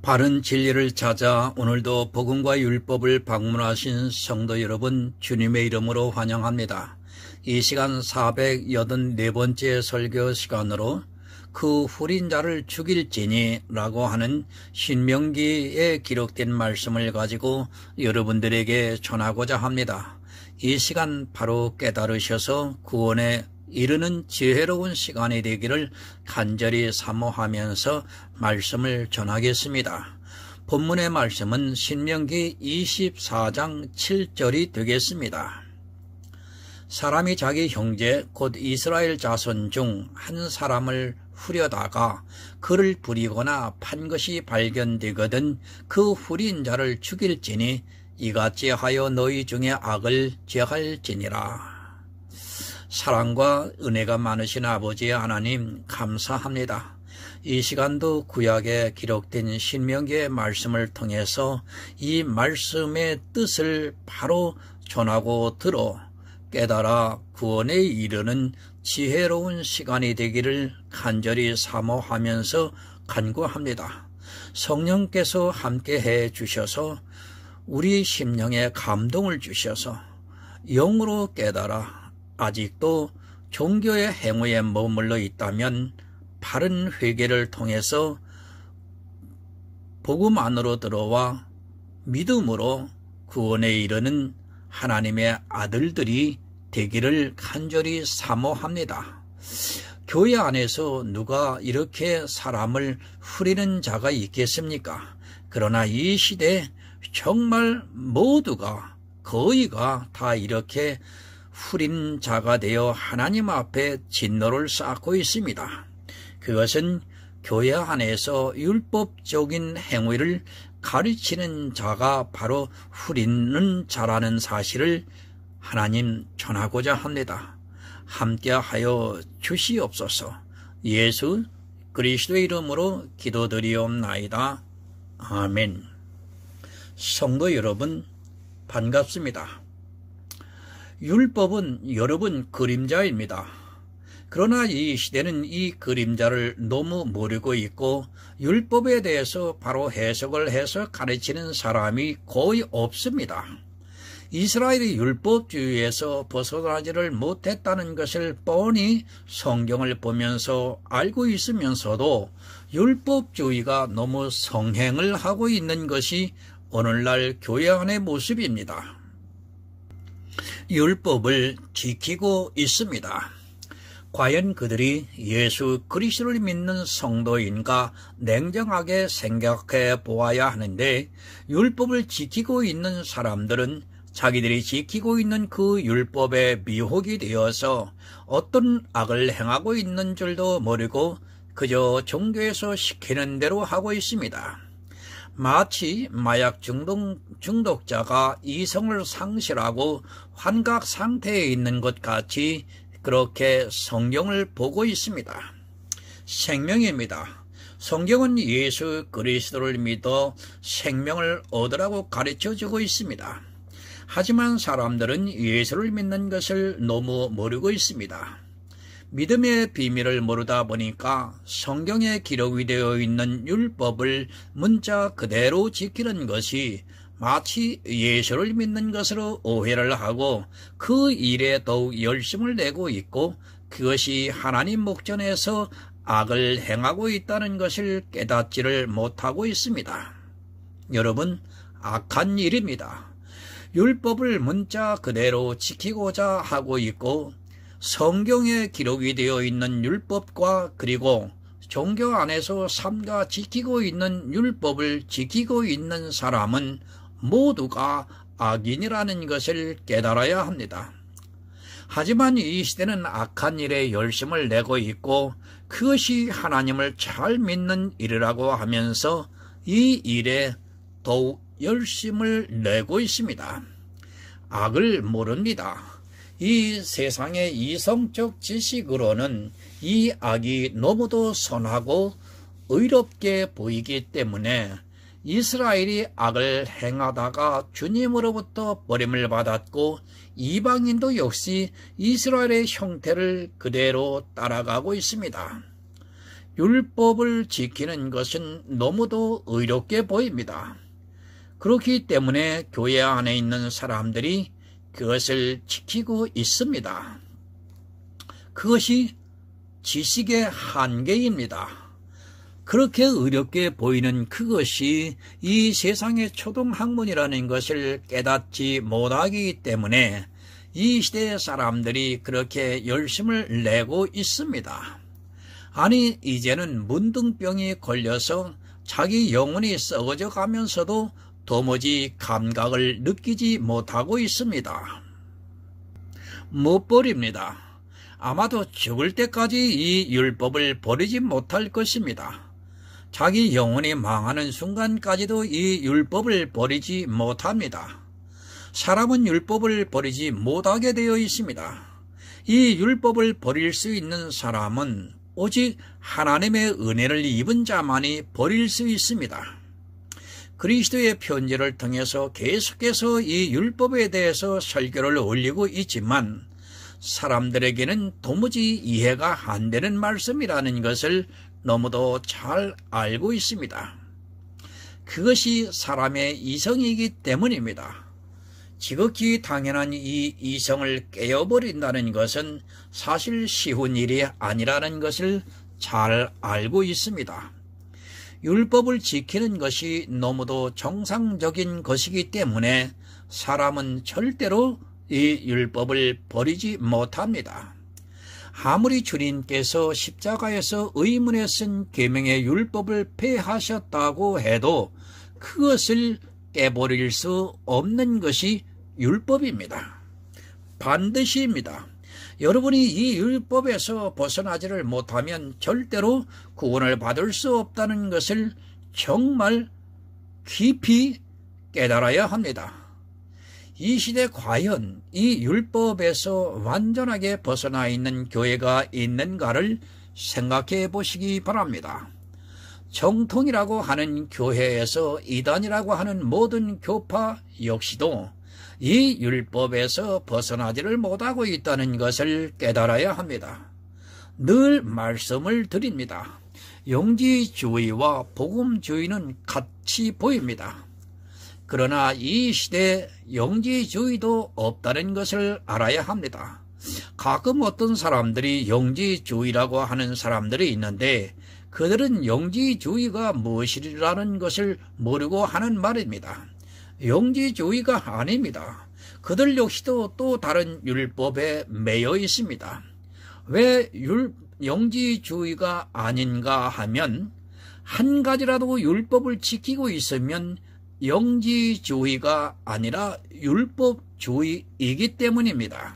바른 진리를 찾아 오늘도 복음과 율법을 방문하신 성도 여러분, 주님의 이름으로 환영합니다. 이 시간 484번째 설교 시간으로 그 후린 자를 죽일지니 라고 하는 신명기에 기록된 말씀을 가지고 여러분들에게 전하고자 합니다. 이 시간 바로 깨달으셔서 구원에 이르는 지혜로운 시간이 되기를 간절히 사모하면서 말씀을 전하겠습니다. 본문의 말씀은 신명기 24장 7절이 되겠습니다. 사람이 자기 형제 곧 이스라엘 자손 중 한 사람을 후려다가 그를 부리거나 판 것이 발견되거든 그 후린 자를 죽일지니 이같이 하여 너희 중에 악을 제할지니라. 사랑과 은혜가 많으신 아버지 하나님 감사합니다. 이 시간도 구약에 기록된 신명기의 말씀을 통해서 이 말씀의 뜻을 바로 전하고 들어 깨달아 구원에 이르는 지혜로운 시간이 되기를 간절히 사모하면서 간구합니다. 성령께서 함께해 주셔서 우리 심령에 감동을 주셔서 영으로 깨달아 아직도 종교의 행위에 머물러 있다면 바른 회개를 통해서 복음 안으로 들어와 믿음으로 구원에 이르는 하나님의 아들들이 되기를 간절히 사모합니다. 교회 안에서 누가 이렇게 사람을 후리는 자가 있겠습니까? 그러나 이 시대에 정말 모두가 거의가 다 이렇게 후린 자가 되어 하나님 앞에 진노를 쌓고 있습니다. 그것은 교회 안에서 율법적인 행위를 가르치는 자가 바로 후리는 자라는 사실을 하나님 전하고자 합니다. 함께하여 주시옵소서. 예수 그리스도의 이름으로 기도드리옵나이다. 아멘. 성도 여러분 반갑습니다. 율법은 여러분 그림자입니다. 그러나 이 시대는 이 그림자를 너무 모르고 있고 율법에 대해서 바로 해석을 해서 가르치는 사람이 거의 없습니다. 이스라엘이 율법주의에서 벗어나지를 못했다는 것을 뻔히 성경을 보면서 알고 있으면서도 율법주의가 너무 성행을 하고 있는 것이 오늘날 교회 안의 모습입니다. 율법을 지키고 있습니다. 과연 그들이 예수 그리스도를 믿는 성도인가 냉정하게 생각해 보아야 하는데, 율법을 지키고 있는 사람들은 자기들이 지키고 있는 그 율법에 미혹이 되어서 어떤 악을 행하고 있는 줄도 모르고 그저 종교에서 시키는 대로 하고 있습니다. 마치 마약 중독자가 이성을 상실하고 환각 상태에 있는 것 같이 그렇게 성경을 보고 있습니다. 생명입니다. 성경은 예수 그리스도를 믿어 생명을 얻으라고 가르쳐주고 있습니다. 하지만 사람들은 예수를 믿는 것을 너무 모르고 있습니다. 믿음의 비밀을 모르다 보니까 성경에 기록이 되어 있는 율법을 문자 그대로 지키는 것이 마치 예수를 믿는 것으로 오해를 하고 그 일에 더욱 열심을 내고 있고, 그것이 하나님 목전에서 악을 행하고 있다는 것을 깨닫지를 못하고 있습니다. 여러분, 악한 일입니다. 율법을 문자 그대로 지키고자 하고 있고 성경에 기록이 되어 있는 율법과 그리고 종교 안에서 삼가 지키고 있는 율법을 지키고 있는 사람은 모두가 악인이라는 것을 깨달아야 합니다. 하지만 이 시대는 악한 일에 열심을 내고 있고 그것이 하나님을 잘 믿는 일이라고 하면서 이 일에 더욱 열심을 내고 있습니다. 악을 모릅니다. 이 세상의 이성적 지식으로는 이 악이 너무도 선하고 의롭게 보이기 때문에 이스라엘이 악을 행하다가 주님으로부터 버림을 받았고 이방인도 역시 이스라엘의 형태를 그대로 따라가고 있습니다. 율법을 지키는 것은 너무도 의롭게 보입니다. 그렇기 때문에 교회 안에 있는 사람들이 그것을 지키고 있습니다. 그것이 지식의 한계입니다. 그렇게 의롭게 보이는 그것이 이 세상의 초등학문이라는 것을 깨닫지 못하기 때문에 이 시대의 사람들이 그렇게 열심을 내고 있습니다. 아니, 이제는 문둥병이 걸려서 자기 영혼이 썩어져 가면서도 도무지 감각을 느끼지 못하고 있습니다. 못 버립니다. 아마도 죽을 때까지 이 율법을 버리지 못할 것입니다. 자기 영혼이 망하는 순간까지도 이 율법을 버리지 못합니다. 사람은 율법을 버리지 못하게 되어 있습니다. 이 율법을 버릴 수 있는 사람은 오직 하나님의 은혜를 입은 자만이 버릴 수 있습니다. 그리스도의 편지를 통해서 계속해서 이 율법에 대해서 설교를 올리고 있지만 사람들에게는 도무지 이해가 안 되는 말씀이라는 것을 너무도 잘 알고 있습니다. 그것이 사람의 이성이기 때문입니다. 지극히 당연한 이 이성을 깨어버린다는 것은 사실 쉬운 일이 아니라는 것을 잘 알고 있습니다. 율법을 지키는 것이 너무도 정상적인 것이기 때문에 사람은 절대로 이 율법을 버리지 못합니다. 아무리 주님께서 십자가에서 의문에 쓴 계명의 율법을 폐하셨다고 해도 그것을 깨버릴 수 없는 것이 율법입니다. 반드시입니다. 여러분이 이 율법에서 벗어나지를 못하면 절대로 구원을 받을 수 없다는 것을 정말 깊이 깨달아야 합니다. 이 시대 과연 이 율법에서 완전하게 벗어나 있는 교회가 있는가를 생각해 보시기 바랍니다. 정통이라고 하는 교회에서 이단이라고 하는 모든 교파 역시도 이 율법에서 벗어나지를 못하고 있다는 것을 깨달아야 합니다. 늘 말씀을 드립니다. 영지주의와 복음주의는 같이 보입니다. 그러나 이 시대에 영지주의도 없다는 것을 알아야 합니다. 가끔 어떤 사람들이 영지주의라고 하는 사람들이 있는데 그들은 영지주의가 무엇이라는 것을 모르고 하는 말입니다. 영지주의가 아닙니다. 그들 역시도 또 다른 율법에 매여 있습니다. 왜 영지주의가 아닌가 하면 한 가지라도 율법을 지키고 있으면 영지주의가 아니라 율법주의이기 때문입니다.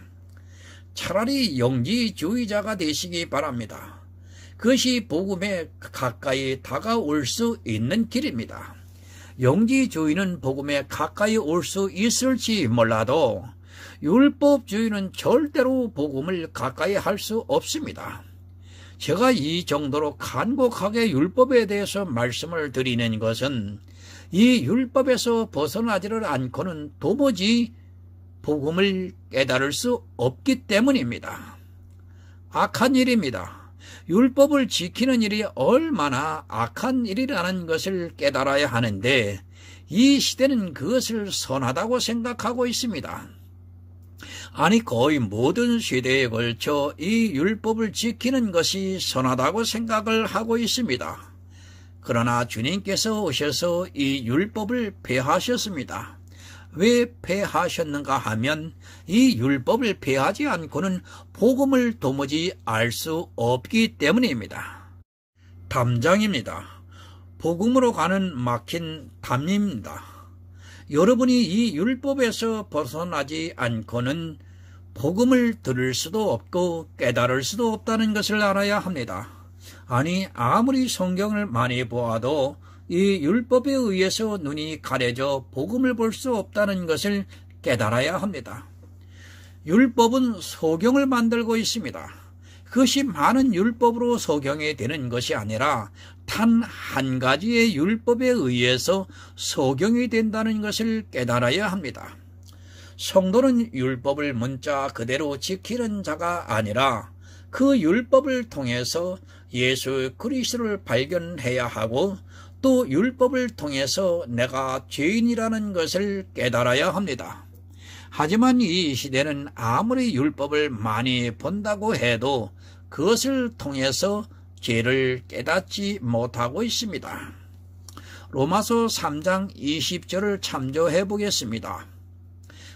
차라리 영지주의자가 되시기 바랍니다. 그것이 복음에 가까이 다가올 수 있는 길입니다. 영지주의는 복음에 가까이 올 수 있을지 몰라도 율법주의는 절대로 복음을 가까이 할 수 없습니다. 제가 이 정도로 간곡하게 율법에 대해서 말씀을 드리는 것은 이 율법에서 벗어나지를 않고는 도무지 복음을 깨달을 수 없기 때문입니다. 악한 일입니다. 율법을 지키는 일이 얼마나 악한 일이라는 것을 깨달아야 하는데 이 시대는 그것을 선하다고 생각하고 있습니다. 아니, 거의 모든 시대에 걸쳐 이 율법을 지키는 것이 선하다고 생각을 하고 있습니다. 그러나 주님께서 오셔서 이 율법을 폐하셨습니다. 왜 폐하셨는가 하면 이 율법을 폐하지 않고는 복음을 도무지 알 수 없기 때문입니다. 담장입니다. 복음으로 가는 막힌 담입니다. 여러분이 이 율법에서 벗어나지 않고는 복음을 들을 수도 없고 깨달을 수도 없다는 것을 알아야 합니다. 아니, 아무리 성경을 많이 보아도 이 율법에 의해서 눈이 가려져 복음을 볼 수 없다는 것을 깨달아야 합니다. 율법은 소경을 만들고 있습니다. 그것이 많은 율법으로 소경이 되는 것이 아니라 단 한 가지의 율법에 의해서 소경이 된다는 것을 깨달아야 합니다. 성도는 율법을 문자 그대로 지키는 자가 아니라 그 율법을 통해서 예수 그리스도를 발견해야 하고 또 율법을 통해서 내가 죄인이라는 것을 깨달아야 합니다. 하지만 이 시대는 아무리 율법을 많이 본다고 해도 그것을 통해서 죄를 깨닫지 못하고 있습니다. 로마서 3장 20절을 참조해 보겠습니다.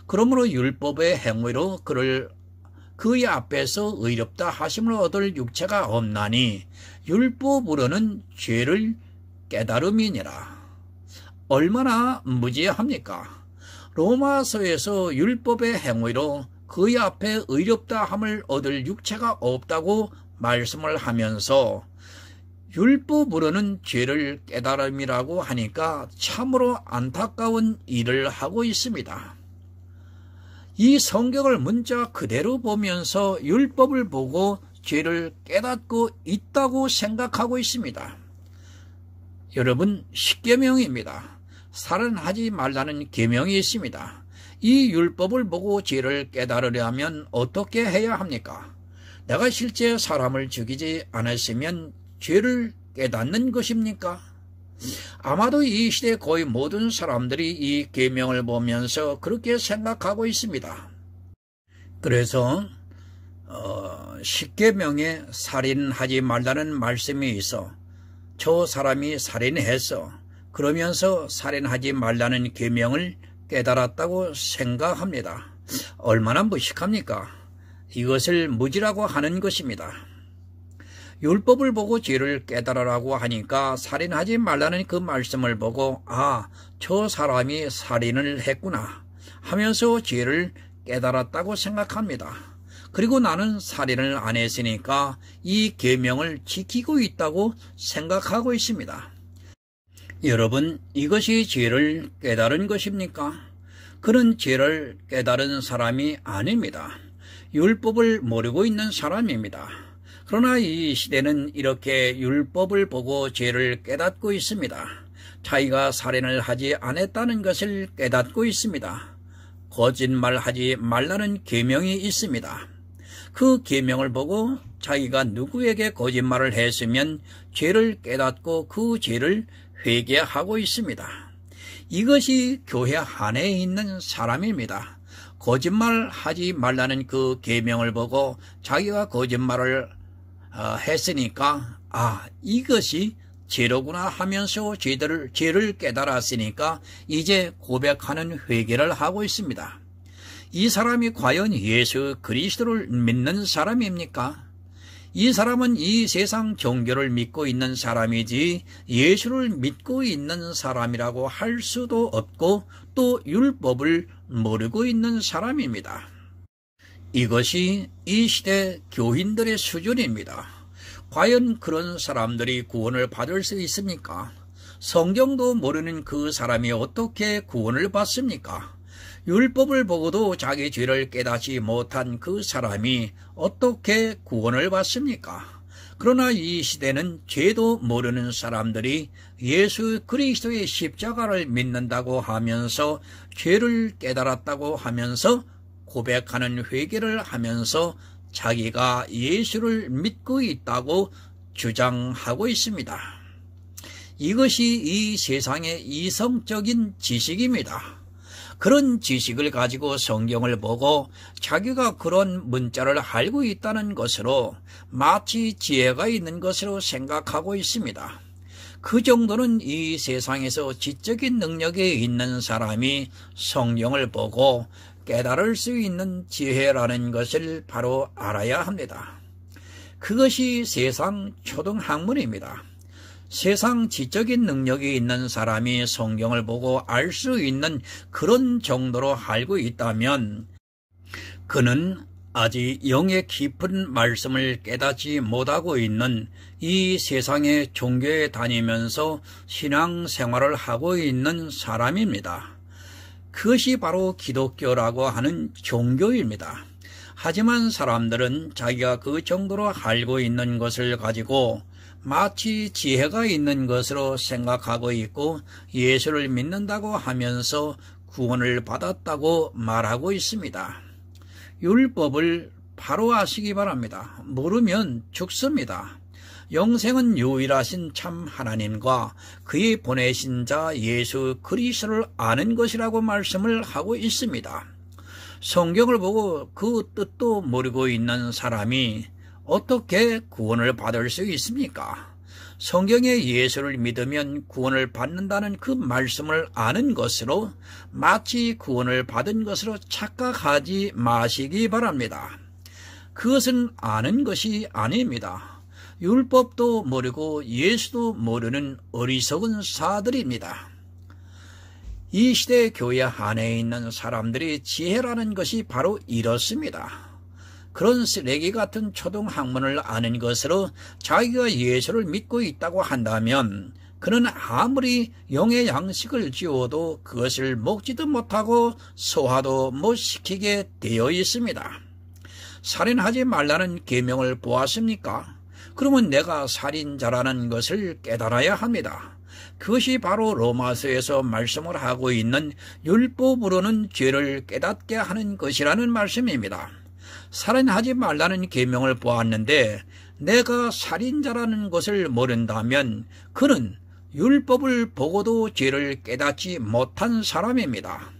그러므로 율법의 행위로 그의 앞에서 의롭다 하심을 얻을 육체가 없나니 율법으로는 죄를 깨달음이니라. 얼마나 무지합니까? 로마서에서 율법의 행위로 그의 앞에 의롭다 함을 얻을 육체가 없다고 말씀을 하면서 율법으로는 죄를 깨달음이라고 하니까 참으로 안타까운 일을 하고 있습니다. 이 성경을 문자 그대로 보면서 율법을 보고 죄를 깨닫고 있다고 생각하고 있습니다. 여러분, 십계명입니다. 살인하지 말라는 계명이 있습니다. 이 율법을 보고 죄를 깨달으려면 어떻게 해야 합니까? 내가 실제 사람을 죽이지 않았으면 죄를 깨닫는 것입니까? 아마도 이 시대 거의 모든 사람들이 이 계명을 보면서 그렇게 생각하고 있습니다. 그래서 십계명에 살인하지 말라는 말씀이 있어 저 사람이 살인했어 그러면서 살인하지 말라는 계명을 깨달았다고 생각합니다. 얼마나 무식합니까? 이것을 무지라고 하는 것입니다. 율법을 보고 죄를 깨달으라고 하니까 살인하지 말라는 그 말씀을 보고 저 사람이 살인을 했구나 하면서 죄를 깨달았다고 생각합니다. 그리고 나는 살인을 안 했으니까 이 계명을 지키고 있다고 생각하고 있습니다. 여러분, 이것이 죄를 깨달은 것입니까? 그런 죄를 깨달은 사람이 아닙니다. 율법을 모르고 있는 사람입니다. 그러나 이 시대는 이렇게 율법을 보고 죄를 깨닫고 있습니다. 자기가 살인을 하지 않았다는 것을 깨닫고 있습니다. 거짓말하지 말라는 계명이 있습니다. 그 계명을 보고 자기가 누구에게 거짓말을 했으면 죄를 깨닫고 그 죄를 회개하고 있습니다. 이것이 교회 안에 있는 사람입니다. 거짓말하지 말라는 그 계명을 보고 자기가 거짓말을 했으니까 이것이 죄로구나 하면서 죄를 깨달았으니까 이제 고백하는 회개를 하고 있습니다. 이 사람이 과연 예수 그리스도를 믿는 사람입니까? 이 사람은 이 세상 종교를 믿고 있는 사람이지 예수를 믿고 있는 사람이라고 할 수도 없고 또 율법을 모르고 있는 사람입니다. 이것이 이 시대 교인들의 수준입니다. 과연 그런 사람들이 구원을 받을 수 있습니까? 성경도 모르는 그 사람이 어떻게 구원을 받습니까? 율법을 보고도 자기 죄를 깨닫지 못한 그 사람이 어떻게 구원을 받습니까? 그러나 이 시대는 죄도 모르는 사람들이 예수 그리스도의 십자가를 믿는다고 하면서 죄를 깨달았다고 하면서 고백하는 회개를 하면서 자기가 예수를 믿고 있다고 주장하고 있습니다. 이것이 이 세상의 이성적인 지식입니다. 그런 지식을 가지고 성경을 보고 자기가 그런 문자를 알고 있다는 것으로 마치 지혜가 있는 것으로 생각하고 있습니다. 그 정도는 이 세상에서 지적인 능력이 있는 사람이 성경을 보고 깨달을 수 있는 지혜라는 것을 바로 알아야 합니다. 그것이 세상 초등학문입니다. 세상 지적인 능력이 있는 사람이 성경을 보고 알 수 있는 그런 정도로 알고 있다면 그는 아직 영의 깊은 말씀을 깨닫지 못하고 있는 이 세상의 종교에 다니면서 신앙생활을 하고 있는 사람입니다. 그것이 바로 기독교라고 하는 종교입니다. 하지만 사람들은 자기가 그 정도로 알고 있는 것을 가지고 마치 지혜가 있는 것으로 생각하고 있고 예수를 믿는다고 하면서 구원을 받았다고 말하고 있습니다. 율법을 바로 아시기 바랍니다. 모르면 죽습니다. 영생은 유일하신 참 하나님과 그의 보내신 자 예수 그리스도를 아는 것이라고 말씀을 하고 있습니다. 성경을 보고 그 뜻도 모르고 있는 사람이 어떻게 구원을 받을 수 있습니까? 성경의 예수를 믿으면 구원을 받는다는 그 말씀을 아는 것으로 마치 구원을 받은 것으로 착각하지 마시기 바랍니다. 그것은 아는 것이 아닙니다. 율법도 모르고 예수도 모르는 어리석은 사들입니다. 이 시대 교회 안에 있는 사람들의 지혜라는 것이 바로 이렇습니다. 그런 쓰레기 같은 초등학문을 아는 것으로 자기가 예수를 믿고 있다고 한다면 그는 아무리 영의 양식을 지어도 그것을 먹지도 못하고 소화도 못 시키게 되어 있습니다. 살인하지 말라는 계명을 보았습니까? 그러면 내가 살인자라는 것을 깨달아야 합니다. 그것이 바로 로마서에서 말씀을 하고 있는 율법으로는 죄를 깨닫게 하는 것이라는 말씀입니다. 살인하지 말라는 계명을 보았는데 내가 살인자라는 것을 모른다면 그는 율법을 보고도 죄를 깨닫지 못한 사람입니다.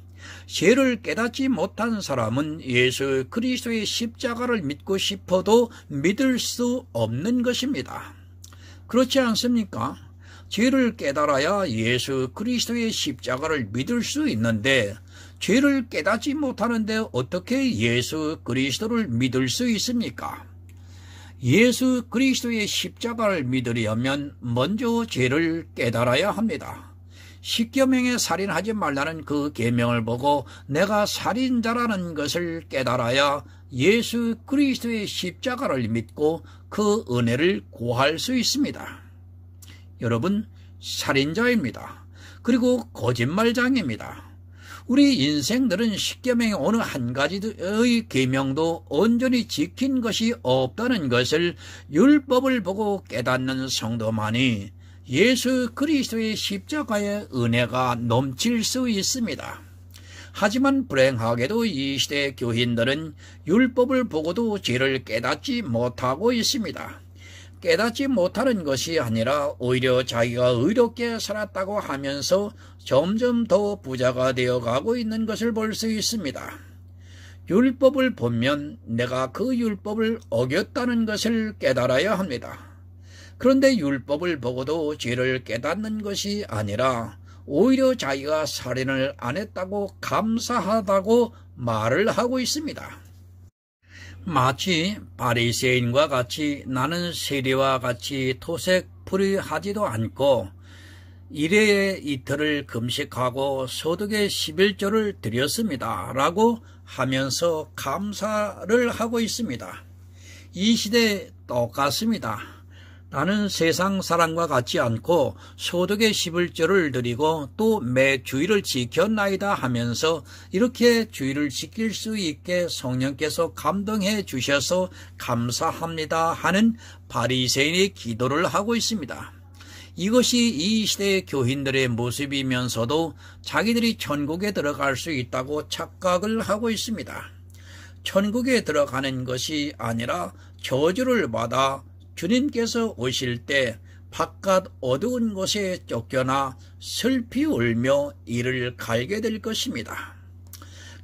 죄를 깨닫지 못한 사람은 예수 그리스도의 십자가를 믿고 싶어도 믿을 수 없는 것입니다. 그렇지 않습니까? 죄를 깨달아야 예수 그리스도의 십자가를 믿을 수 있는데 죄를 깨닫지 못하는데 어떻게 예수 그리스도를 믿을 수 있습니까? 예수 그리스도의 십자가를 믿으려면 먼저 죄를 깨달아야 합니다. 십계명에 살인하지 말라는 그 계명을 보고 내가 살인자라는 것을 깨달아야 예수 그리스도의 십자가를 믿고 그 은혜를 구할 수 있습니다. 여러분, 살인자입니다. 그리고 거짓말장입니다. 우리 인생들은 십계명의 어느 한 가지의 계명도 온전히 지킨 것이 없다는 것을 율법을 보고 깨닫는 성도만이 예수 그리스도의 십자가의 은혜가 넘칠 수 있습니다. 하지만 불행하게도 이 시대 교인들은 율법을 보고도 죄를 깨닫지 못하고 있습니다. 깨닫지 못하는 것이 아니라 오히려 자기가 의롭게 살았다고 하면서 점점 더 부자가 되어가고 있는 것을 볼 수 있습니다. 율법을 보면 내가 그 율법을 어겼다는 것을 깨달아야 합니다. 그런데 율법을 보고도 죄를 깨닫는 것이 아니라 오히려 자기가 살인을 안 했다고 감사하다고 말을 하고 있습니다. 마치 바리새인과 같이 나는 세리와 같이 토색풀이하지도 않고 일회에 이틀을 금식하고 소득의 11조를 드렸습니다 라고 하면서 감사를 하고 있습니다. 이 시대 똑같습니다. 나는 세상 사람과 같지 않고 소득의 11조를 드리고 또 매 주일을 지켰나이다 하면서 이렇게 주일을 지킬 수 있게 성령께서 감동해 주셔서 감사합니다 하는 바리새인의 기도를 하고 있습니다. 이것이 이 시대의 교인들의 모습이면서도 자기들이 천국에 들어갈 수 있다고 착각을 하고 있습니다. 천국에 들어가는 것이 아니라 저주를 받아 주님께서 오실 때 바깥 어두운 곳에 쫓겨나 슬피 울며 이를 갈게 될 것입니다.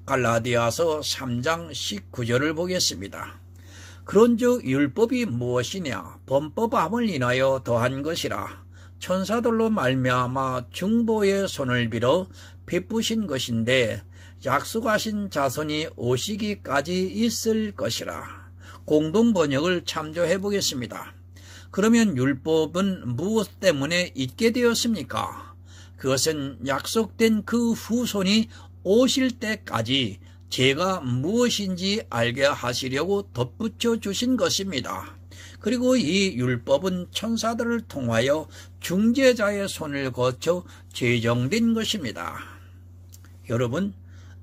갈라디아서 3장 19절을 보겠습니다. 그런즉 율법이 무엇이냐? 범법함을 인하여 더한 것이라. 천사들로 말미암아 중보의 손을 빌어 베푸신 것인데 약속하신 자손이 오시기까지 있을 것이라. 공동 번역을 참조해 보겠습니다. 그러면 율법은 무엇 때문에 있게 되었습니까? 그것은 약속된 그 후손이 오실 때까지 죄가 무엇인지 알게 하시려고 덧붙여 주신 것입니다. 그리고 이 율법은 천사들을 통하여 중재자의 손을 거쳐 제정된 것입니다. 여러분,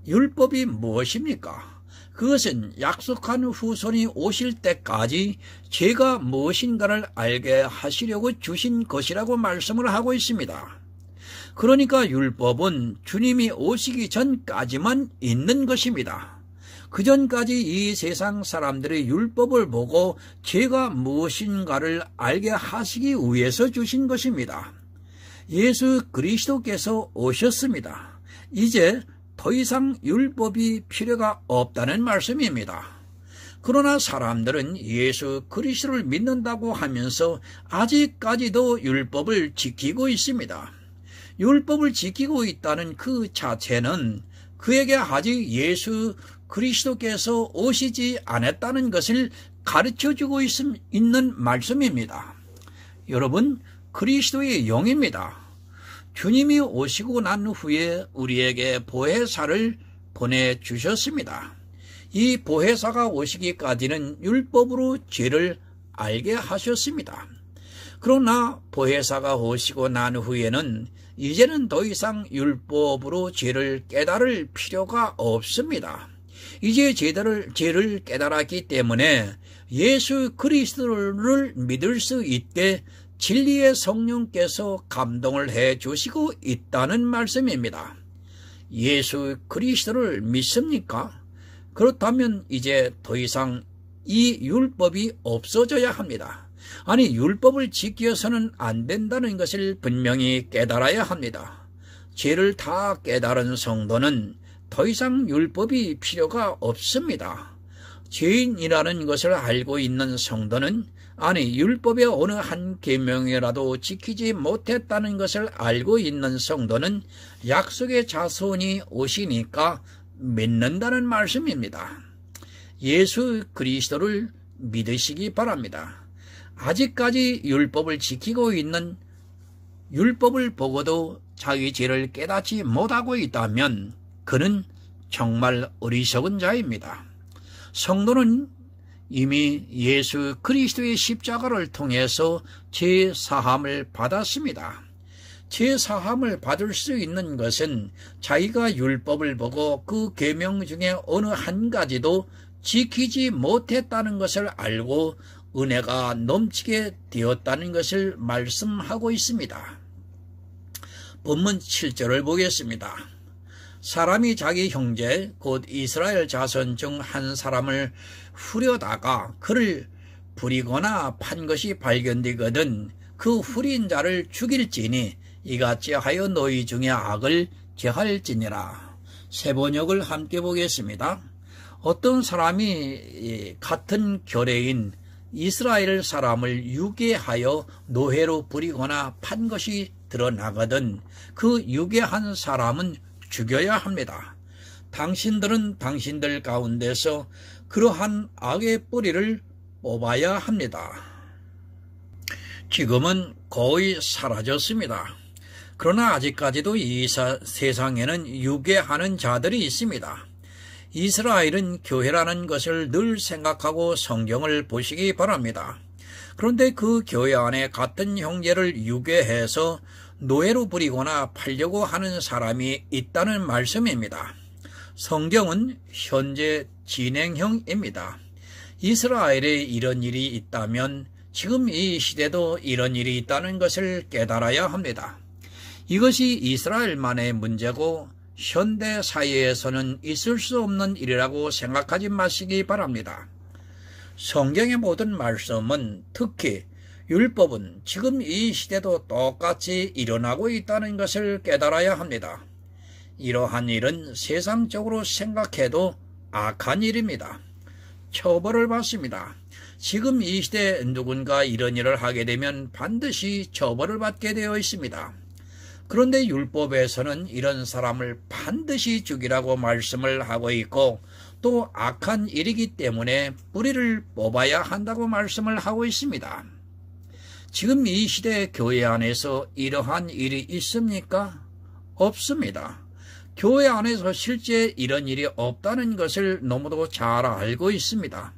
율법이 무엇입니까? 그것은 약속한 후손이 오실 때까지 죄가 무엇인가를 알게 하시려고 주신 것이라고 말씀을 하고 있습니다. 그러니까 율법은 주님이 오시기 전까지만 있는 것입니다. 그전까지 이 세상 사람들이 율법을 보고 죄가 무엇인가를 알게 하시기 위해서 주신 것입니다. 예수 그리스도께서 오셨습니다. 이제 더 이상 율법이 필요가 없다는 말씀입니다. 그러나 사람들은 예수 그리스도를 믿는다고 하면서 아직까지도 율법을 지키고 있습니다. 율법을 지키고 있다는 그 자체는 그에게 아직 예수 그리스도께서 오시지 않았다는 것을 가르쳐주고 있는 말씀입니다. 여러분, 그리스도의 영입니다. 주님이 오시고 난 후에 우리에게 보혜사를 보내주셨습니다. 이 보혜사가 오시기까지는 율법으로 죄를 알게 하셨습니다. 그러나 보혜사가 오시고 난 후에는 이제는 더 이상 율법으로 죄를 깨달을 필요가 없습니다. 이제 죄를 깨달았기 때문에 예수 그리스도를 믿을 수 있게 진리의 성령께서 감동을 해 주시고 있다는 말씀입니다. 예수 그리스도를 믿습니까? 그렇다면 이제 더 이상 이 율법이 없어져야 합니다. 아니, 율법을 지켜서는 안 된다는 것을 분명히 깨달아야 합니다. 죄를 다 깨달은 성도는 더 이상 율법이 필요가 없습니다. 죄인이라는 것을 알고 있는 성도는 아니, 율법의 어느 한 계명이라도 지키지 못했다는 것을 알고 있는 성도는 약속의 자손이 오시니까 믿는다는 말씀입니다. 예수 그리스도를 믿으시기 바랍니다. 아직까지 율법을 지키고 있는, 율법을 보고도 자기 죄를 깨닫지 못하고 있다면 그는 정말 어리석은 자입니다. 성도는 이미 예수 그리스도의 십자가를 통해서 죄 사함을 받았습니다. 죄 사함을 받을 수 있는 것은 자기가 율법을 보고 그 계명 중에 어느 한 가지도 지키지 못했다는 것을 알고 은혜가 넘치게 되었다는 것을 말씀하고 있습니다. 본문 7절을 보겠습니다. 사람이 자기 형제 곧 이스라엘 자손 중 한 사람을 후려다가 그를 부리거나 판 것이 발견되거든 그 후린 자를 죽일지니 이같이 하여 너희 중에 악을 제할지니라. 세 번역을 함께 보겠습니다. 어떤 사람이 같은 결례인 이스라엘 사람을 유괴하여 노예로 부리거나 판 것이 드러나거든 그 유괴한 사람은 죽여야 합니다. 당신들은 당신들 가운데서 그러한 악의 뿌리를 뽑아야 합니다. 지금은 거의 사라졌습니다. 그러나 아직까지도 이 세상에는 유괴하는 자들이 있습니다. 이스라엘은 교회라는 것을 늘 생각하고 성경을 보시기 바랍니다. 그런데 그 교회 안에 같은 형제를 유괴해서 노예로 부리거나 팔려고 하는 사람이 있다는 말씀입니다. 성경은 현재 진행형입니다. 이스라엘에 이런 일이 있다면 지금 이 시대도 이런 일이 있다는 것을 깨달아야 합니다. 이것이 이스라엘만의 문제고 현대 사회에서는 있을 수 없는 일이라고 생각하지 마시기 바랍니다. 성경의 모든 말씀은 특히 율법은 지금 이 시대도 똑같이 일어나고 있다는 것을 깨달아야 합니다. 이러한 일은 세상적으로 생각해도 악한 일입니다. 처벌을 받습니다. 지금 이 시대에 누군가 이런 일을 하게 되면 반드시 처벌을 받게 되어 있습니다. 그런데 율법에서는 이런 사람을 반드시 죽이라고 말씀을 하고 있고 또 악한 일이기 때문에 뿌리를 뽑아야 한다고 말씀을 하고 있습니다. 지금 이 시대 교회 안에서 이러한 일이 있습니까? 없습니다. 교회 안에서 실제 이런 일이 없다는 것을 너무도 잘 알고 있습니다.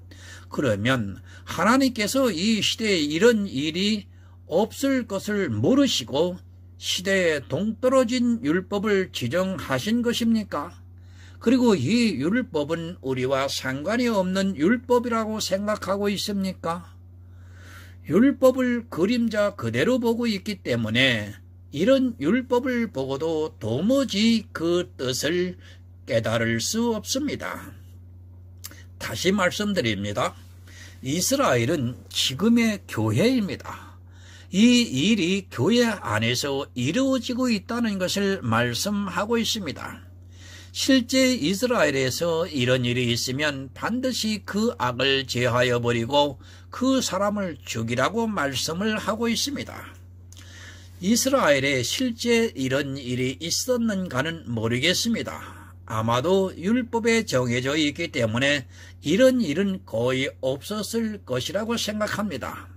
그러면 하나님께서 이 시대에 이런 일이 없을 것을 모르시고 시대에 동떨어진 율법을 지정하신 것입니까? 그리고 이 율법은 우리와 상관이 없는 율법이라고 생각하고 있습니까? 율법을 그림자 그대로 보고 있기 때문에 이런 율법을 보고도 도무지 그 뜻을 깨달을 수 없습니다. 다시 말씀드립니다. 이스라엘은 지금의 교회입니다. 이 일이 교회 안에서 이루어지고 있다는 것을 말씀하고 있습니다. 실제 이스라엘에서 이런 일이 있으면 반드시 그 악을 제하여 버리고 그 사람을 죽이라고 말씀을 하고 있습니다. 이스라엘에 실제 이런 일이 있었는가는 모르겠습니다. 아마도 율법에 정해져 있기 때문에 이런 일은 거의 없었을 것이라고 생각합니다.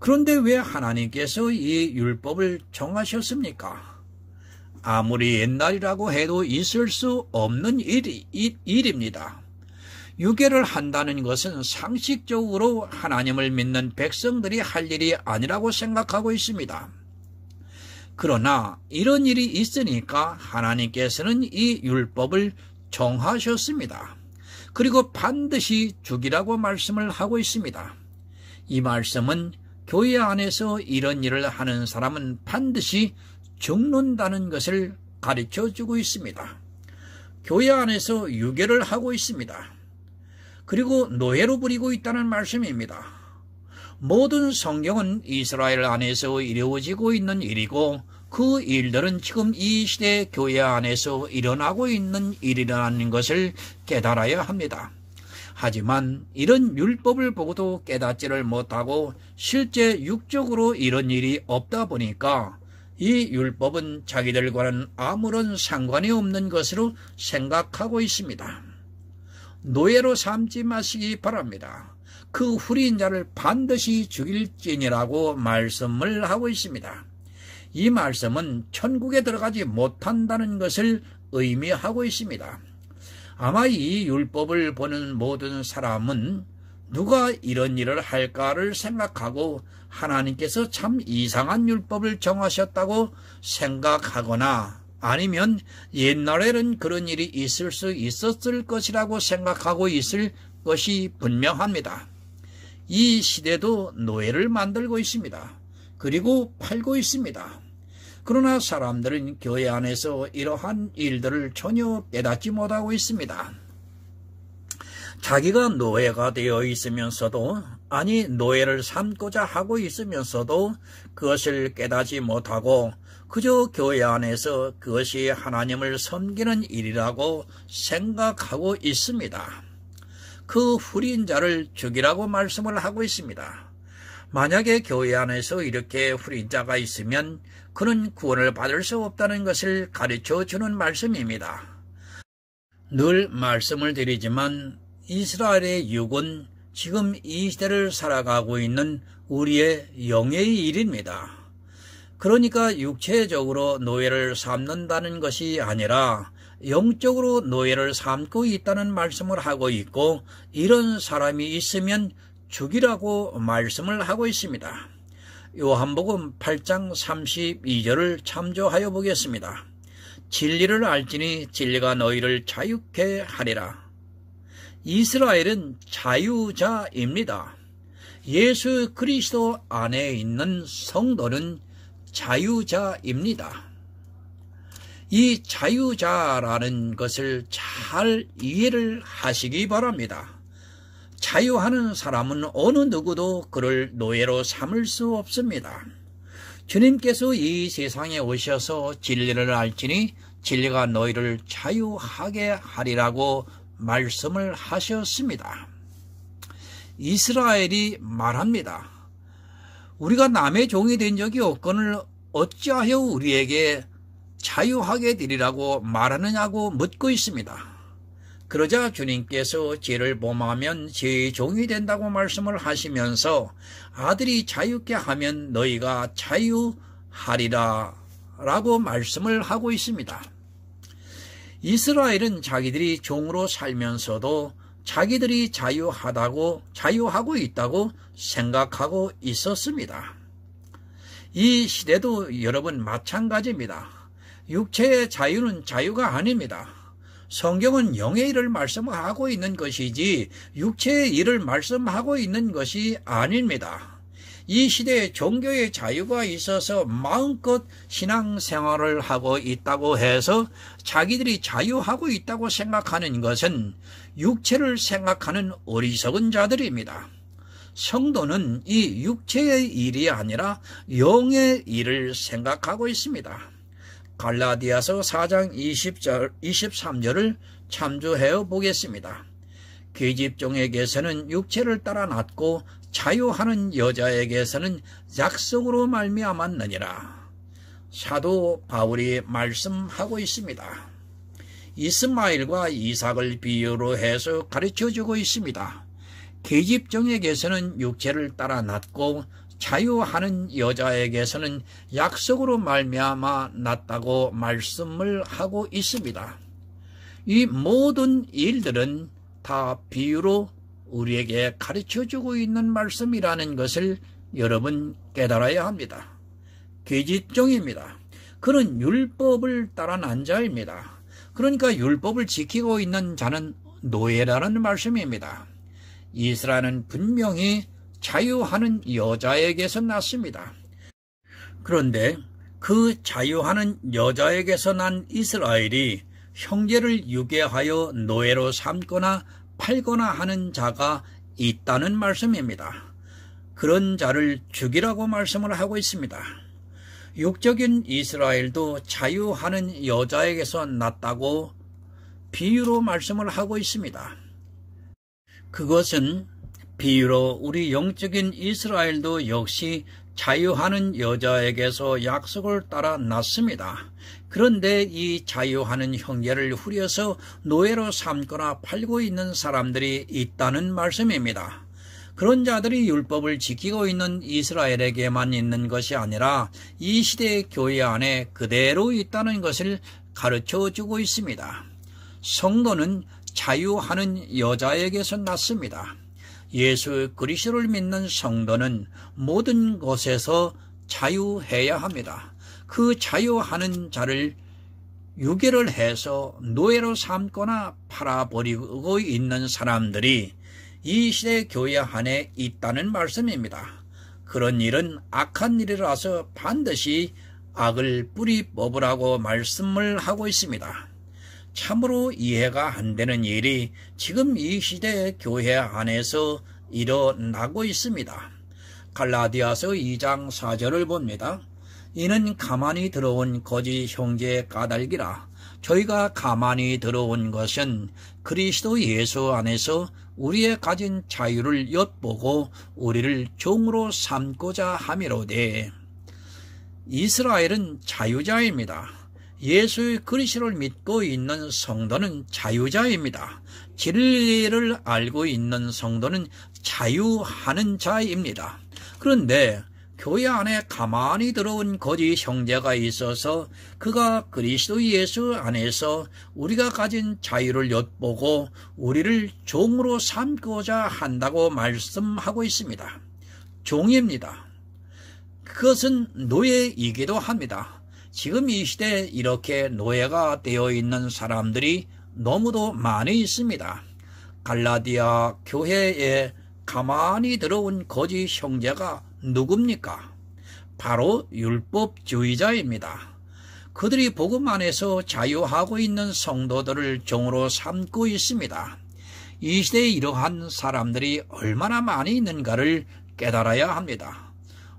그런데 왜 하나님께서 이 율법을 정하셨습니까? 아무리 옛날이라고 해도 있을 수 없는 일입니다. 유괴를 한다는 것은 상식적으로 하나님을 믿는 백성들이 할 일이 아니라고 생각하고 있습니다. 그러나 이런 일이 있으니까 하나님께서는 이 율법을 정하셨습니다. 그리고 반드시 죽이라고 말씀을 하고 있습니다. 이 말씀은 교회 안에서 이런 일을 하는 사람은 반드시 죽는다는 것을 가르쳐주고 있습니다. 교회 안에서 유괴를 하고 있습니다. 그리고 노예로 부리고 있다는 말씀입니다. 모든 성경은 이스라엘 안에서 이루어지고 있는 일이고 그 일들은 지금 이 시대 교회 안에서 일어나고 있는 일이라는 것을 깨달아야 합니다. 하지만 이런 율법을 보고도 깨닫지를 못하고 실제 육적으로 이런 일이 없다 보니까 이 율법은 자기들과는 아무런 상관이 없는 것으로 생각하고 있습니다. 노예로 삼지 마시기 바랍니다. 그 후린 자를 반드시 죽일지니라고 말씀을 하고 있습니다. 이 말씀은 천국에 들어가지 못한다는 것을 의미하고 있습니다. 아마 이 율법을 보는 모든 사람은 누가 이런 일을 할까를 생각하고 하나님께서 참 이상한 율법을 정하셨다고 생각하거나 아니면 옛날에는 그런 일이 있을 수 있었을 것이라고 생각하고 있을 것이 분명합니다. 이 시대도 노예를 만들고 있습니다. 그리고 팔고 있습니다. 그러나 사람들은 교회 안에서 이러한 일들을 전혀 깨닫지 못하고 있습니다. 자기가 노예가 되어 있으면서도 노예를 삼고자 하고 있으면서도 그것을 깨닫지 못하고 그저 교회 안에서 그것이 하나님을 섬기는 일이라고 생각하고 있습니다. 그 후린 자를 죽이라고 말씀을 하고 있습니다. 만약에 교회 안에서 이렇게 후린 자가 있으면 그는 구원을 받을 수 없다는 것을 가르쳐 주는 말씀입니다. 늘 말씀을 드리지만 이스라엘의 육은 지금 이 시대를 살아가고 있는 우리의 영의 일입니다. 그러니까 육체적으로 노예를 삼는다는 것이 아니라 영적으로 노예를 삼고 있다는 말씀을 하고 있고 이런 사람이 있으면 죽이라고 말씀을 하고 있습니다. 요한복음 8장 32절을 참조하여 보겠습니다. 진리를 알지니 진리가 너희를 자유케 하리라. 이스라엘은 자유자입니다. 예수 그리스도 안에 있는 성도는 자유자입니다. 이 자유자라는 것을 잘 이해를 하시기 바랍니다. 자유하는 사람은 어느 누구도 그를 노예로 삼을 수 없습니다. 주님께서 이 세상에 오셔서 진리를 알지니 진리가 너희를 자유하게 하리라고 말씀을 하셨습니다. 이스라엘이 말합니다. 우리가 남의 종이 된 적이 없거늘 어찌하여 우리에게 자유하게 되리라고 말하느냐고 묻고 있습니다. 그러자 주님께서 죄를 범하면 죄의 종이 된다고 말씀을 하시면서 아들이 자유케 하면 너희가 자유하리라 라고 말씀을 하고 있습니다. 이스라엘은 자기들이 종으로 살면서도 자기들이 자유하고 있다고 생각하고 있었습니다. 이 시대도 여러분 마찬가지입니다. 육체의 자유는 자유가 아닙니다. 성경은 영의 일을 말씀하고 있는 것이지 육체의 일을 말씀하고 있는 것이 아닙니다. 이 시대에 종교의 자유가 있어서 마음껏 신앙생활을 하고 있다고 해서 자기들이 자유하고 있다고 생각하는 것은 육체를 생각하는 어리석은 자들입니다. 성도는 이 육체의 일이 아니라 영의 일을 생각하고 있습니다. 갈라디아서 4장 23절을 참조해 보겠습니다. 계집종에게서는 육체를 따라 낳고 자유하는 여자에게서는 약속으로 말미암았느니라. 사도 바울이 말씀하고 있습니다. 이스마엘과 이삭을 비유로 해서 가르쳐주고 있습니다. 계집종에게서는 육체를 따라 낳고 자유하는 여자에게서는 약속으로 말미암아 낳았다고 말씀을 하고 있습니다. 이 모든 일들은 다 비유로 우리에게 가르쳐주고 있는 말씀이라는 것을 여러분 깨달아야 합니다. 계집종입니다. 그는 율법을 따라 난 자입니다. 그러니까 율법을 지키고 있는 자는 노예라는 말씀입니다. 이스라엘은 분명히 자유하는 여자에게서 났습니다. 그런데 그 자유하는 여자에게서 난 이스라엘이 형제를 유괴하여 노예로 삼거나 팔거나 하는 자가 있다는 말씀입니다. 그런 자를 죽이라고 말씀을 하고 있습니다. 육적인 이스라엘도 자유하는 여자에게서 났다고 비유로 말씀을 하고 있습니다. 그것은 비유로 우리 영적인 이스라엘도 역시 자유하는 여자에게서 약속을 따라 났습니다. 그런데 이 자유하는 형제를 후려서 노예로 삼거나 팔고 있는 사람들이 있다는 말씀입니다. 그런 자들이 율법을 지키고 있는 이스라엘에게만 있는 것이 아니라 이 시대의 교회 안에 그대로 있다는 것을 가르쳐주고 있습니다. 성도는 자유하는 여자에게서 났습니다. 예수 그리스도를 믿는 성도는 모든 것에서 자유해야 합니다. 그 자유하는 자를 유괴를 해서 노예로 삼거나 팔아버리고 있는 사람들이 이 시대 교회 안에 있다는 말씀입니다. 그런 일은 악한 일이라서 반드시 악을 뿌리 뽑으라고 말씀을 하고 있습니다. 참으로 이해가 안 되는 일이 지금 이 시대의 교회 안에서 일어나고 있습니다. 갈라디아서 2장 4절을 봅니다. 이는 가만히 들어온 거짓 형제의 까닭이라. 저희가 가만히 들어온 것은 그리스도 예수 안에서 우리의 가진 자유를 엿보고 우리를 종으로 삼고자 함이로되. 이스라엘은 자유자입니다. 예수 그리스도를 믿고 있는 성도는 자유자입니다. 진리를 알고 있는 성도는 자유하는 자입니다. 그런데 교회 안에 가만히 들어온 거짓 형제가 있어서 그가 그리스도 예수 안에서 우리가 가진 자유를 엿보고 우리를 종으로 삼고자 한다고 말씀하고 있습니다. 종입니다. 그것은 노예이기도 합니다. 지금 이 시대에 이렇게 노예가 되어 있는 사람들이 너무도 많이 있습니다. 갈라디아 교회에 가만히 들어온 거짓 형제가 누굽니까? 바로 율법주의자입니다. 그들이 복음 안에서 자유하고 있는 성도들을 종으로 삼고 있습니다. 이 시대에 이러한 사람들이 얼마나 많이 있는가를 깨달아야 합니다.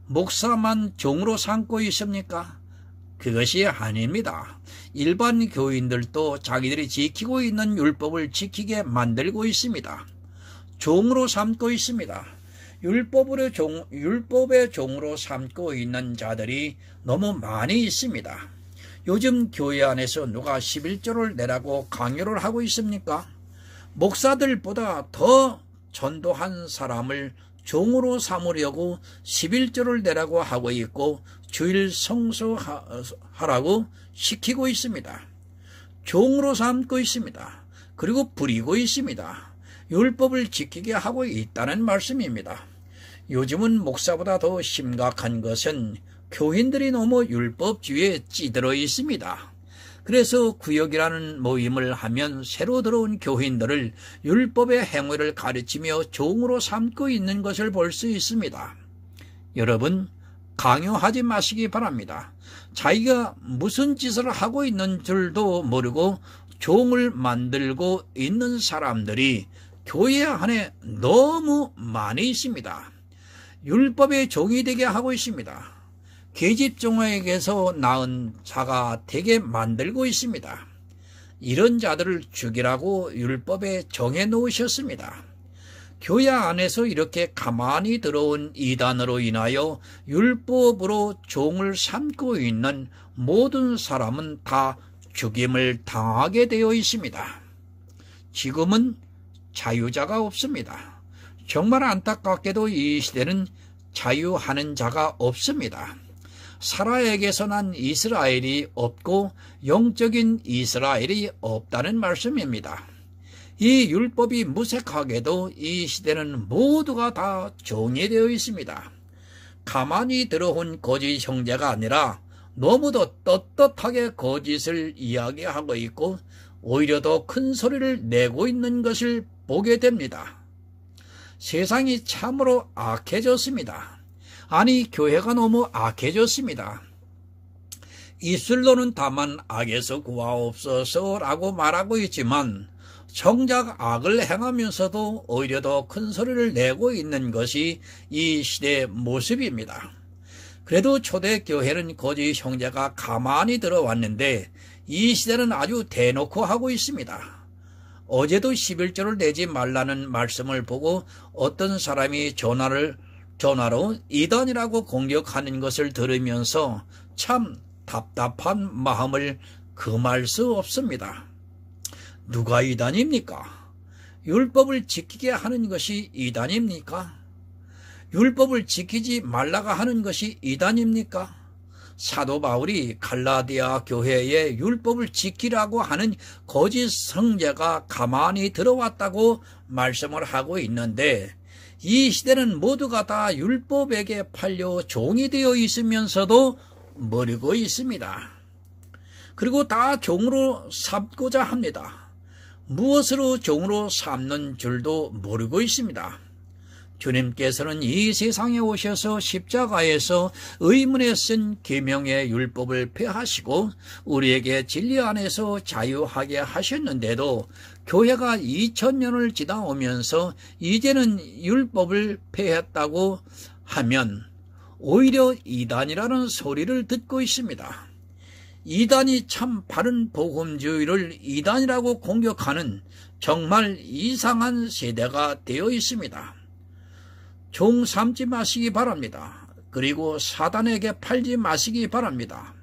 목사만 종으로 삼고 있습니까? 그것이 아닙니다. 일반 교인들도 자기들이 지키고 있는 율법을 지키게 만들고 있습니다. 종으로 삼고 있습니다. 율법의 종으로 삼고 있는 자들이 너무 많이 있습니다. 요즘 교회 안에서 누가 11조를 내라고 강요를 하고 있습니까? 목사들보다 더 전도한 사람을 종으로 삼으려고 11조를 내라고 하고 있고 주일 성수하라고 시키고 있습니다. 종으로 삼고 있습니다. 그리고 부리고 있습니다. 율법을 지키게 하고 있다는 말씀입니다. 요즘은 목사보다 더 심각한 것은 교인들이 너무 율법주의에 찌들어 있습니다. 그래서 구역이라는 모임을 하면 새로 들어온 교인들을 율법의 행위를 가르치며 종으로 삼고 있는 것을 볼 수 있습니다. 여러분 강요하지 마시기 바랍니다. 자기가 무슨 짓을 하고 있는 줄도 모르고 종을 만들고 있는 사람들이 교회 안에 너무 많이 있습니다. 율법의 종이 되게 하고 있습니다. 계집종에게서 낳은 자가 되게 만들고 있습니다. 이런 자들을 죽이라고 율법에 정해 놓으셨습니다. 교회 안에서 이렇게 가만히 들어온 이단으로 인하여 율법으로 종을 삼고 있는 모든 사람은 다 죽임을 당하게 되어 있습니다. 지금은 자유자가 없습니다. 정말 안타깝게도 이 시대는 자유하는 자가 없습니다. 사라에게서 난 이스라엘이 없고 영적인 이스라엘이 없다는 말씀입니다. 이 율법이 무색하게도 이 시대는 모두가 다 종이 되어 있습니다. 가만히 들어온 거짓 형제가 아니라 너무도 떳떳하게 거짓을 이야기하고 있고 오히려 더 큰 소리를 내고 있는 것을 보게 됩니다. 세상이 참으로 악해졌습니다. 아니, 교회가 너무 악해졌습니다. 입술로는 다만 악에서 구하옵소서라고 말하고 있지만 정작 악을 행하면서도 오히려 더 큰 소리를 내고 있는 것이 이 시대의 모습입니다. 그래도 초대교회는 거짓 형제가 가만히 들어왔는데 이 시대는 아주 대놓고 하고 있습니다. 어제도 11조를 내지 말라는 말씀을 보고 어떤 사람이 전화로 이단이라고 공격하는 것을 들으면서 참 답답한 마음을 금할 수 없습니다. 누가 이단입니까? 율법을 지키게 하는 것이 이단입니까? 율법을 지키지 말라가 하는 것이 이단입니까? 사도 바울이 갈라디아 교회에 율법을 지키라고 하는 거짓 성자가 가만히 들어왔다고 말씀을 하고 있는데 이 시대는 모두가 다 율법에게 팔려 종이 되어 있으면서도 모르고 있습니다. 그리고 다 종으로 삼고자 합니다. 무엇으로 종으로 삼는 줄도 모르고 있습니다. 주님께서는 이 세상에 오셔서 십자가에서 의문에 쓴 계명의 율법을 폐하시고 우리에게 진리 안에서 자유하게 하셨는데도 교회가 2000년을 지나오면서 이제는 율법을 폐했다고 하면 오히려 이단이라는 소리를 듣고 있습니다. 이단이 참 바른 복음주의를 이단이라고 공격하는 정말 이상한 세대가 되어 있습니다. 종 삼지 마시기 바랍니다. 그리고 사단에게 팔지 마시기 바랍니다.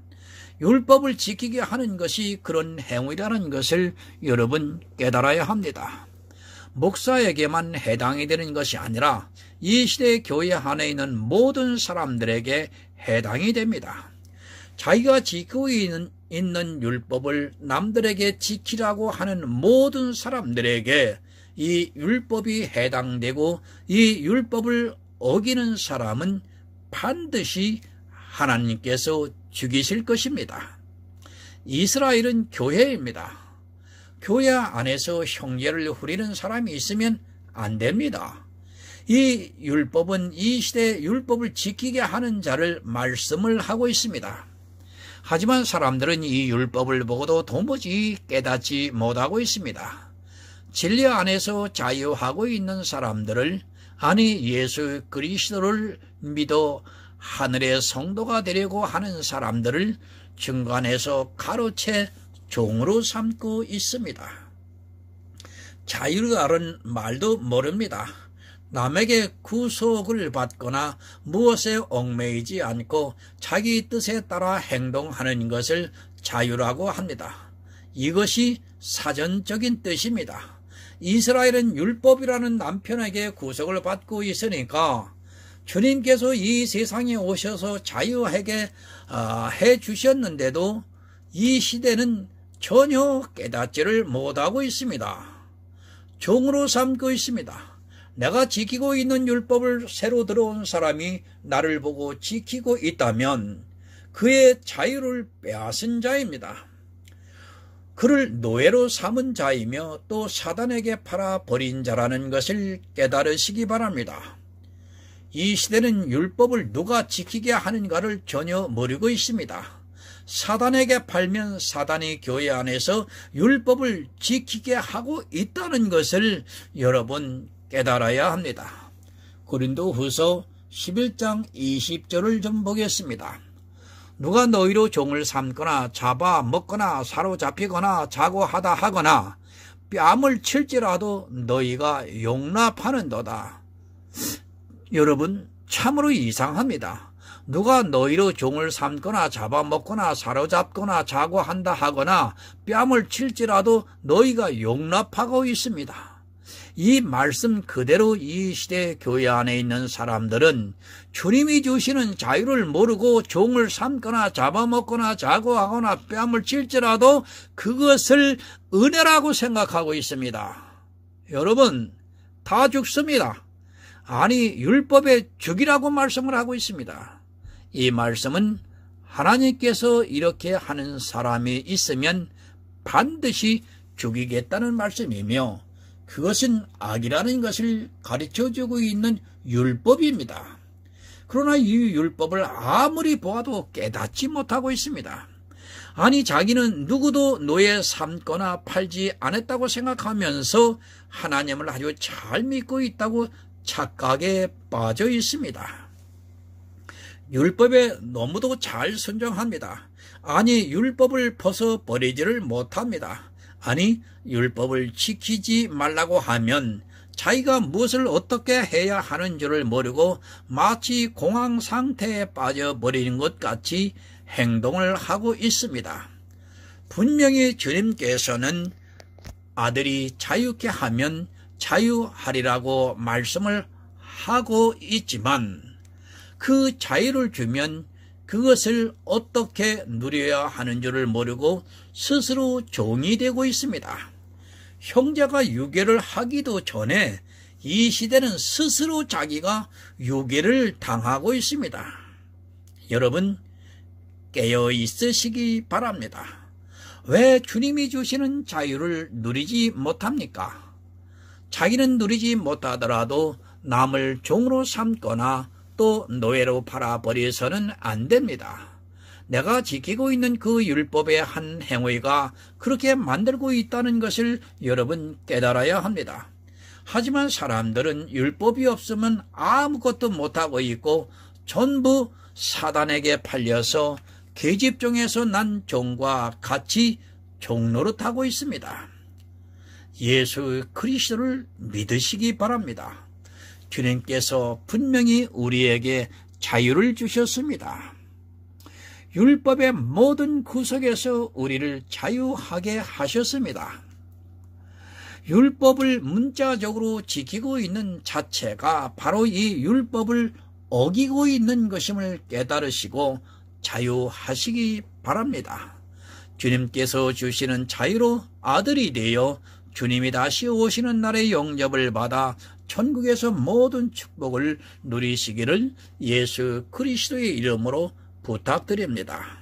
율법을 지키게 하는 것이 그런 행위라는 것을 여러분 깨달아야 합니다. 목사에게만 해당이 되는 것이 아니라 이 시대의 교회 안에 있는 모든 사람들에게 해당이 됩니다. 자기가 지키고 있는 율법을 남들에게 지키라고 하는 모든 사람들에게 이 율법이 해당되고 이 율법을 어기는 사람은 반드시 하나님께서 죽이실 것입니다. 이스라엘은 교회입니다. 교회 안에서 형제를 후리는 사람이 있으면 안 됩니다. 이 율법은 이 시대의 율법을 지키게 하는 자를 말씀을 하고 있습니다. 하지만 사람들은 이 율법을 보고도 도무지 깨닫지 못하고 있습니다. 진리 안에서 자유하고 있는 사람들을, 아니 예수 그리스도를 믿어 하늘의 성도가 되려고 하는 사람들을 중간에서 가로채 종으로 삼고 있습니다. 자유라는 말도 모릅니다. 남에게 구속을 받거나 무엇에 얽매이지 않고 자기 뜻에 따라 행동하는 것을 자유라고 합니다. 이것이 사전적인 뜻입니다. 이스라엘은 율법이라는 남편에게 구속을 받고 있으니까 주님께서 이 세상에 오셔서 자유하게 해주셨는데도 이 시대는 전혀 깨닫지를 못하고 있습니다. 종으로 삼고 있습니다. 내가 지키고 있는 율법을 새로 들어온 사람이 나를 보고 지키고 있다면 그의 자유를 빼앗은 자입니다. 그를 노예로 삼은 자이며 또 사단에게 팔아버린 자라는 것을 깨달으시기 바랍니다. 이 시대는 율법을 누가 지키게 하는가를 전혀 모르고 있습니다. 사단에게 팔면 사단이 교회 안에서 율법을 지키게 하고 있다는 것을 여러분 깨달아야 합니다. 고린도후서 11장 20절을 좀 보겠습니다. 누가 너희로 종을 삼거나 잡아 먹거나 사로잡히거나 자고하다 하거나 뺨을 칠지라도 너희가 용납하는도다. 여러분 참으로 이상합니다. 누가 너희로 종을 삼거나 잡아먹거나 사로잡거나 자고한다 하거나 뺨을 칠지라도 너희가 용납하고 있습니다. 이 말씀 그대로 이 시대 교회 안에 있는 사람들은 주님이 주시는 자유를 모르고 종을 삼거나 잡아먹거나 자고하거나 뺨을 칠지라도 그것을 은혜라고 생각하고 있습니다. 여러분 다 죽습니다. 아니 율법에 죽이라고 말씀을 하고 있습니다. 이 말씀은 하나님께서 이렇게 하는 사람이 있으면 반드시 죽이겠다는 말씀이며 그것은 악이라는 것을 가르쳐주고 있는 율법입니다. 그러나 이 율법을 아무리 보아도 깨닫지 못하고 있습니다. 아니 자기는 누구도 노예 삼거나 팔지 않았다고 생각하면서 하나님을 아주 잘 믿고 있다고 착각에 빠져 있습니다. 율법에 너무도 잘 순종합니다. 아니 율법을 벗어버리지를 못합니다. 아니 율법을 지키지 말라고 하면 자기가 무엇을 어떻게 해야 하는 줄을 모르고 마치 공황 상태에 빠져버리는 것 같이 행동을 하고 있습니다. 분명히 주님께서는 아들이 자유케 하면 자유하리라고 말씀을 하고 있지만 그 자유를 주면 그것을 어떻게 누려야 하는 줄을 모르고 스스로 종이 되고 있습니다. 형제가 유괴를 하기도 전에 이 시대는 스스로 자기가 유괴를 당하고 있습니다. 여러분 깨어 있으시기 바랍니다. 왜 주님이 주시는 자유를 누리지 못합니까? 자기는 누리지 못하더라도 남을 종으로 삼거나 또 노예로 팔아버려서는 안 됩니다. 내가 지키고 있는 그 율법의 한 행위가 그렇게 만들고 있다는 것을 여러분 깨달아야 합니다. 하지만 사람들은 율법이 없으면 아무것도 못하고 있고 전부 사단에게 팔려서 계집종에서 난 종과 같이 종노릇하고 있습니다. 예수 그리스도를 믿으시기 바랍니다. 주님께서 분명히 우리에게 자유를 주셨습니다. 율법의 모든 구석에서 우리를 자유하게 하셨습니다. 율법을 문자적으로 지키고 있는 자체가 바로 이 율법을 어기고 있는 것임을 깨달으시고 자유하시기 바랍니다. 주님께서 주시는 자유로 아들이 되어 주님이 다시 오시는 날의 영접을 받아 천국에서 모든 축복을 누리시기를 예수 그리스도의 이름으로 부탁드립니다.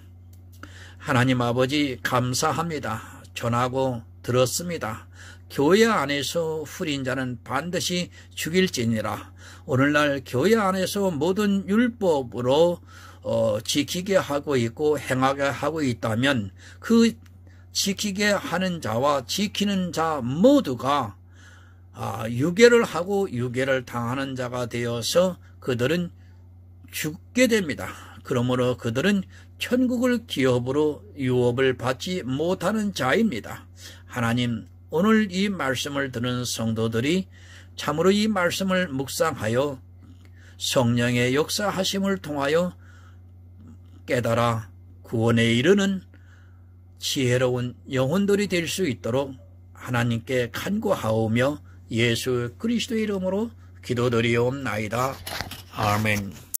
하나님 아버지 감사합니다. 전하고 들었습니다. 교회 안에서 후린 자는 반드시 죽일지니라. 오늘날 교회 안에서 모든 율법으로 지키게 하고 있고 행하게 하고 있다면 그 지키게 하는 자와 지키는 자 모두가 유괴를 하고 유괴를 당하는 자가 되어서 그들은 죽게 됩니다. 그러므로 그들은 천국을 기업으로 유업을 받지 못하는 자입니다. 하나님, 오늘 이 말씀을 듣는 성도들이 참으로 이 말씀을 묵상하여 성령의 역사하심을 통하여 깨달아 구원에 이르는 지혜로운 영혼들이 될 수 있도록 하나님께 간구하오며 예수 그리스도의 이름으로 기도드리옵나이다. 아멘.